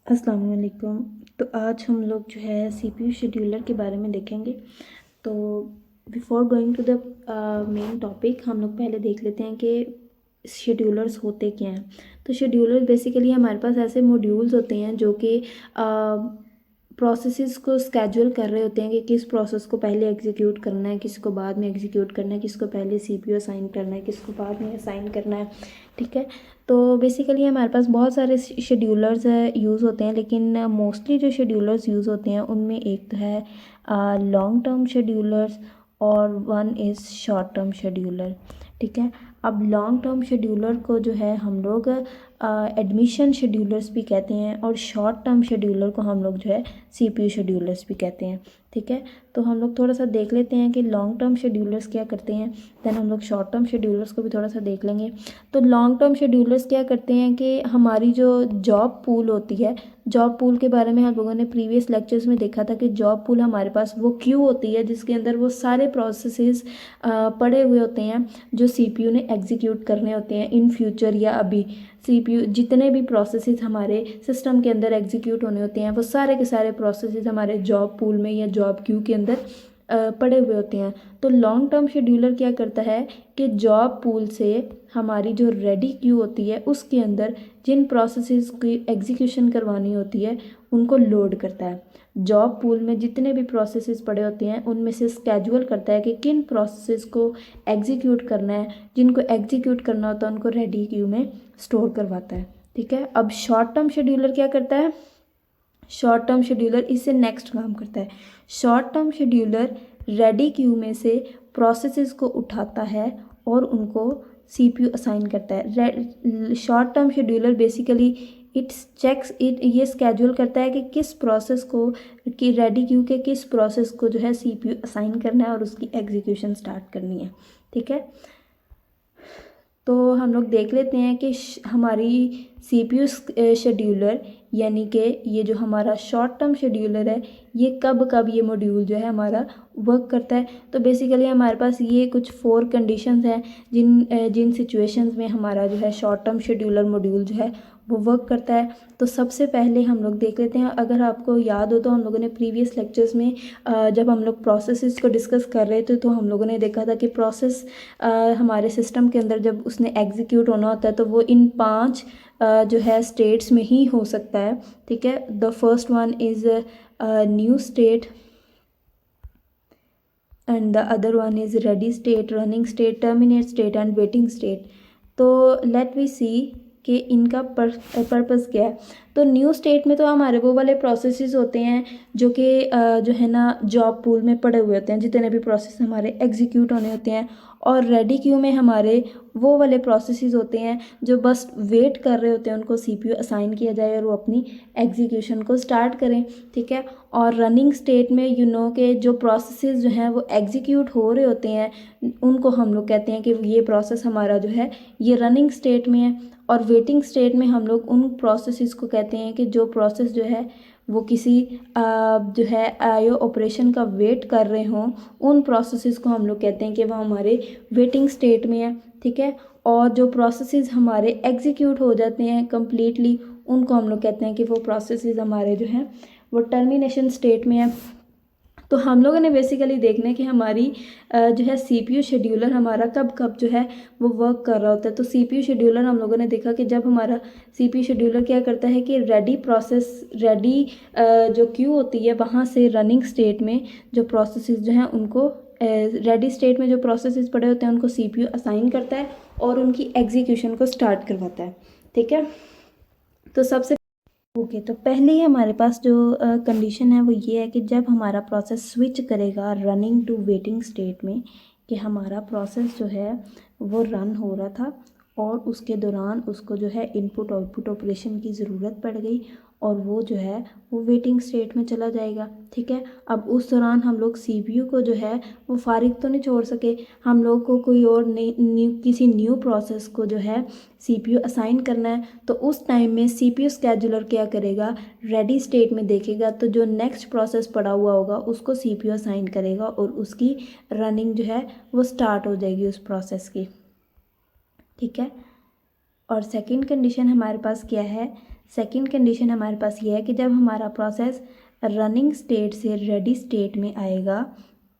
अस्सलाम वालेकुम। तो आज हम लोग जो है सीपीयू शेड्यूलर के बारे में देखेंगे। तो before going to the main topic हम लोग पहले देख लेते हैं कि शेड्यूलर्स होते क्या हैं। तो शेड्यूलर बेसिकली हमारे पास ऐसे मॉड्यूल्स होते हैं जो कि प्रोसेसेस को स्केड्यूल कर रहे होते हैं कि किस प्रोसेस को पहले एग्जीक्यूट करना है, किसको बाद में एग्जीक्यूट करना है, किसको पहले सीपीयू असाइन करना है, किसको बाद में असाइन करना है। ठीक है। तो बेसिकली हमारे पास बहुत सारे शेड्यूलर्स यूज़ होते हैं, लेकिन मोस्टली जो शेड्यूलर्स यूज़ होते हैं उनमें एक तो है लॉन्ग टर्म शेड्यूलर्स और one is short term scheduler. ठीक है। अब लॉन्ग टर्म शेड्यूलर को जो है हम लोग एडमिशन शेड्यूलर्स भी कहते हैं और शॉर्ट टर्म शेड्यूलर को हम लोग जो है सीपीयू शेड्यूलर्स भी कहते हैं। ठीक है। तो हम लोग थोड़ा सा देख लेते हैं कि लॉन्ग टर्म शेड्यूलर्स क्या करते हैं, देन हम लोग शॉर्ट टर्म शेड्यूलर्स को भी थोड़ा सा देख लेंगे। तो लॉन्ग टर्म शेड्यूलर्स क्या करते हैं कि हमारी जो जॉब पूल होती है, जॉब पूल के बारे में हम लोगों ने प्रीवियस लेक्चर्स में देखा था कि जॉब पूल हमारे पास वो क्यू होती है जिसके अंदर वो सारे प्रोसेसेस पड़े हुए होते हैं जो सीपीयू ने एग्जीक्यूट करने होते हैं इन फ्यूचर या अभी। सीपीयू जितने भी प्रोसेसेस हमारे सिस्टम के अंदर एग्जीक्यूट होने होते हैं वो सारे के सारे प्रोसेसेस हमारे जॉब पूल में या जॉब क्यू के अंदर पड़े हुए होते हैं। तो लॉन्ग टर्म शेड्यूलर क्या करता है कि जॉब पूल से हमारी जो रेडी क्यू होती है उसके अंदर जिन प्रोसेसेस की एग्जीक्यूशन करवानी होती है उनको लोड करता है। जॉब पूल में जितने भी प्रोसेसेस पड़े होते हैं उनमें से स्केड्यूल करता है कि किन प्रोसेसेस को एग्जीक्यूट करना है, जिनको एग्जीक्यूट करना होता है उनको रेडी क्यू में स्टोर करवाता है। ठीक है। अब शॉर्ट टर्म शेड्यूलर क्या करता है, शॉर्ट टर्म शेड्यूलर इससे नेक्स्ट काम करता है। Short term scheduler ready queue में से प्रोसेसेस को उठाता है और उनको सीपीयू असाइन करता है। शॉर्ट टर्म शेड्यूलर बेसिकली ये स्केड्यूल करता है कि किस प्रोसेस को कि रेडी क्यू के किस प्रोसेस को जो है सीपीयू असाइन करना है और उसकी एग्जीक्यूशन स्टार्ट करनी है। ठीक है। तो हम लोग देख लेते हैं कि हमारी सीपीयू शेड्यूलर यानी कि ये जो हमारा शॉर्ट टर्म शेड्यूलर है ये कब कब ये मॉड्यूल जो है हमारा वर्क करता है। तो बेसिकली हमारे पास ये कुछ 4 कंडीशंस हैं जिन सिचुएशंस में हमारा जो है शॉर्ट टर्म शेड्यूलर मॉड्यूल जो है वो वर्क करता है। तो सबसे पहले हम लोग देख लेते हैं, अगर आपको याद हो तो हम लोगों ने प्रीवियस लेक्चर्स में जब हम लोग प्रोसेसेस को डिस्कस कर रहे थे तो हम लोगों ने देखा था कि प्रोसेस हमारे सिस्टम के अंदर जब उसने एग्जीक्यूट होना होता है तो वो इन 5 जो है स्टेट्स में ही हो सकता है। ठीक है। The first one is new state and the other one is ready state, running state, terminate state and waiting state. तो let we see कि इनका पर्पस क्या है। तो न्यू स्टेट में तो हमारे वो वाले प्रोसेसेस होते हैं जो कि जो है ना जॉब पूल में पड़े हुए होते हैं, जितने भी प्रोसेस हमारे एग्जीक्यूट होने होते हैं। और रेडी क्यू में हमारे वो वाले प्रोसेसेस होते हैं जो बस वेट कर रहे होते हैं उनको सीपीयू असाइन किया जाए और वो अपनी एग्जीक्यूशन को स्टार्ट करें। ठीक है। और रनिंग स्टेट में के जो प्रोसेसेस जो हैं वो एग्जीक्यूट हो रहे होते हैं उनको हम लोग कहते हैं कि ये प्रोसेस हमारा जो है ये रनिंग स्टेट में है। और वेटिंग स्टेट में हम लोग उन प्रोसेसेस को कहते हैं कि जो प्रोसेस जो है वो किसी जो है आईओ ऑपरेशन का वेट कर रहे हों, उन प्रोसेसेस को हम लोग कहते हैं कि वो हमारे वेटिंग स्टेट में है। ठीक है। और जो प्रोसेसेस हमारे एग्जीक्यूट हो जाते हैं कम्प्लीटली उनको हम लोग कहते हैं कि वो प्रोसेसेस हमारे जो हैं वो टर्मिनेशन स्टेट में है। तो हम लोगों ने बेसिकली देखना है कि हमारी जो है सीपीयू शेड्यूलर हमारा कब कब जो है वो वर्क कर रहा होता है। तो सीपीयू शेड्यूलर हम लोगों ने देखा कि जब हमारा सीपीयू शेड्यूलर क्या करता है कि रेडी जो क्यू होती है वहाँ से रनिंग स्टेट में जो प्रोसेसेस जो हैं उनको रेडी स्टेट में जो प्रोसेसेस पड़े होते हैं उनको सीपीयू असाइन करता है और उनकी एग्जीक्यूशन को स्टार्ट करवाता है। ठीक है। तो सबसे ओके तो पहले ही हमारे पास जो कंडीशन है वो ये है कि जब हमारा प्रोसेस स्विच करेगा रनिंग टू वेटिंग स्टेट में, कि हमारा प्रोसेस जो है वो रन हो रहा था और उसके दौरान उसको जो है इनपुट आउटपुट ऑपरेशन की ज़रूरत पड़ गई और वो जो है वो वेटिंग स्टेट में चला जाएगा। ठीक है। अब उस दौरान हम लोग सीपीयू को जो है वो फारिग तो नहीं छोड़ सके, हम लोग को कोई और किसी न्यू प्रोसेस को जो है सीपीयू असाइन करना है। तो उस टाइम में सीपीयू स्केड्यूलर क्या करेगा, रेडी स्टेट में देखेगा तो जो नेक्स्ट प्रोसेस पड़ा हुआ होगा उसको सीपीयू असाइन करेगा और उसकी रनिंग जो है वो स्टार्ट हो जाएगी उस प्रोसेस की। ठीक है। और सेकंड कंडीशन हमारे पास क्या है, सेकंड कंडीशन हमारे पास ये है कि जब हमारा प्रोसेस रनिंग स्टेट से रेडी स्टेट में आएगा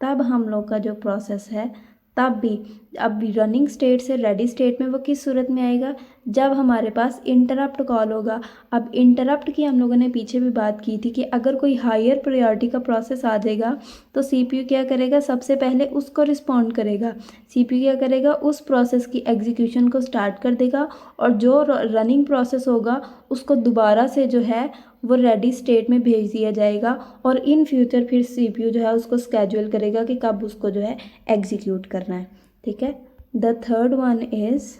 तब हम लोग का जो प्रोसेस है तब भी, अब रनिंग स्टेट से रेडी स्टेट में वो किस सूरत में आएगा, जब हमारे पास इंटरप्ट कॉल होगा। अब इंटरप्ट की हम लोगों ने पीछे भी बात की थी कि अगर कोई हायर प्रायोरिटी का प्रोसेस आ जाएगा तो सीपीयू क्या करेगा, सबसे पहले उसको रिस्पॉन्ड करेगा। सीपीयू क्या करेगा, उस प्रोसेस की एग्जीक्यूशन को स्टार्ट कर देगा और जो रनिंग प्रोसेस होगा उसको दोबारा से जो है वो रेडी स्टेट में भेज दिया जाएगा और इन फ्यूचर फिर सीपीयू जो है उसको स्केड्यूल करेगा कि कब उसको जो है एग्जीक्यूट करना है। ठीक है। द थर्ड वन इज़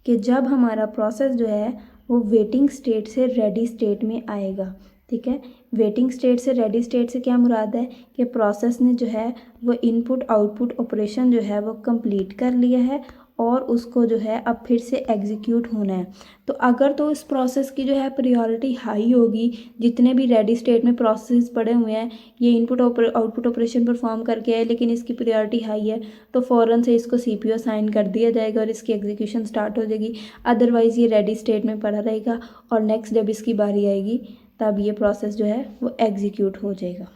कि जब हमारा प्रोसेस जो है वो वेटिंग स्टेट से रेडी स्टेट में आएगा। ठीक है। वेटिंग स्टेट से रेडी स्टेट से क्या मुराद है कि प्रोसेस ने जो है वो इनपुट आउटपुट ऑपरेशन जो है वो कंप्लीट कर लिया है और उसको जो है अब फिर से एग्जीक्यूट होना है। तो अगर तो इस प्रोसेस की जो है प्रायोरिटी हाई होगी, जितने भी रेडी स्टेट में प्रोसेस पड़े हुए हैं ये इनपुट आउटपुट ऑपरेशन परफॉर्म करके आए लेकिन इसकी प्रायोरिटी हाई है, तो फ़ौरन से इसको सीपीयू असाइन कर दिया जाएगा और इसकी एग्जीक्यूशन स्टार्ट हो जाएगी। अदरवाइज़ ये रेडी स्टेट में पड़ा रहेगा और नेक्स्ट जब इसकी बारी आएगी तब ये प्रोसेस जो है वो एग्जीक्यूट हो जाएगा।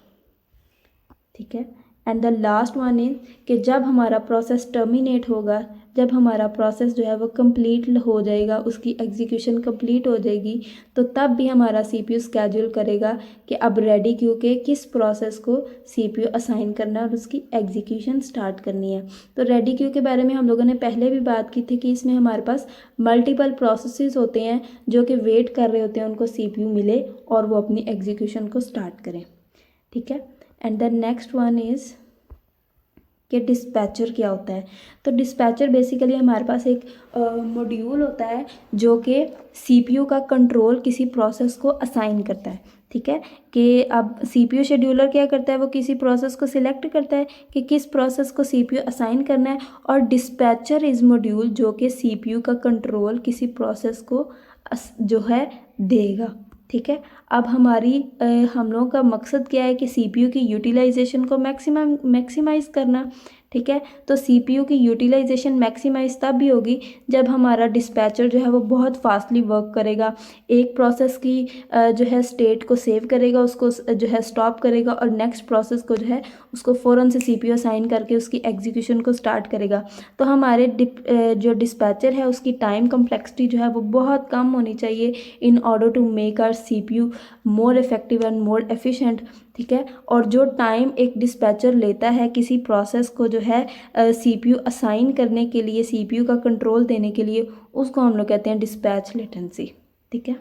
ठीक है। And the last one is कि जब हमारा प्रोसेस टर्मिनेट होगा, जब हमारा प्रोसेस जो है वो कंप्लीट हो जाएगा, उसकी एग्जीक्यूशन कंप्लीट हो जाएगी, तो तब भी हमारा सीपीयू स्केड्यूल करेगा कि अब रेडी क्यू के किस प्रोसेस को सीपीयू असाइन करना है और उसकी एग्जीक्यूशन स्टार्ट करनी है। तो रेडी क्यू के बारे में हम लोगों ने पहले भी बात की थी कि इसमें हमारे पास मल्टीपल प्रोसेसेस होते हैं जो कि वेट कर रहे होते हैं उनको सीपीयू मिले और वो अपनी एग्जीक्यूशन को स्टार्ट करें। ठीक है। And the next one is कि डिस्पैचर क्या होता है। तो डिस्पैचर बेसिकली हमारे पास एक मॉड्यूल होता है जो कि सीपीयू का कंट्रोल किसी प्रोसेस को असाइन करता है। ठीक है। कि अब सीपीयू शेड्यूलर क्या करता है, वो किसी प्रोसेस को सिलेक्ट करता है कि किस प्रोसेस को सीपीयू असाइन करना है, और डिस्पैचर इज़ मॉड्यूल जो कि सीपीयू का कंट्रोल किसी प्रोसेस को जो है देगा। ठीक है। अब हमारी हम लोगों का मकसद क्या है कि सीपीयू की यूटिलाइजेशन को मैक्सिमाइज़ करना। ठीक है। तो सीपीयू की यूटिलाइजेशन मैक्सिमाइज तब भी होगी जब हमारा डिस्पैचर जो है वो बहुत फास्टली वर्क करेगा, एक प्रोसेस की जो है स्टेट को सेव करेगा, उसको जो है स्टॉप करेगा और नेक्स्ट प्रोसेस को जो है उसको फ़ौरन से सीपीयू असाइन करके उसकी एग्जीक्यूशन को स्टार्ट करेगा। तो हमारे जो डिस्पैचर है उसकी टाइम कम्प्लेक्सिटी जो है वो बहुत कम होनी चाहिए in order to make our CPU more effective and more efficient. ठीक है। और जो टाइम एक डिस्पैचर लेता है किसी प्रोसेस को जो है सीपीयू असाइन करने के लिए, सीपीयू का कंट्रोल देने के लिए, उसको हम लोग कहते हैं डिस्पैच लेटेंसी। ठीक है।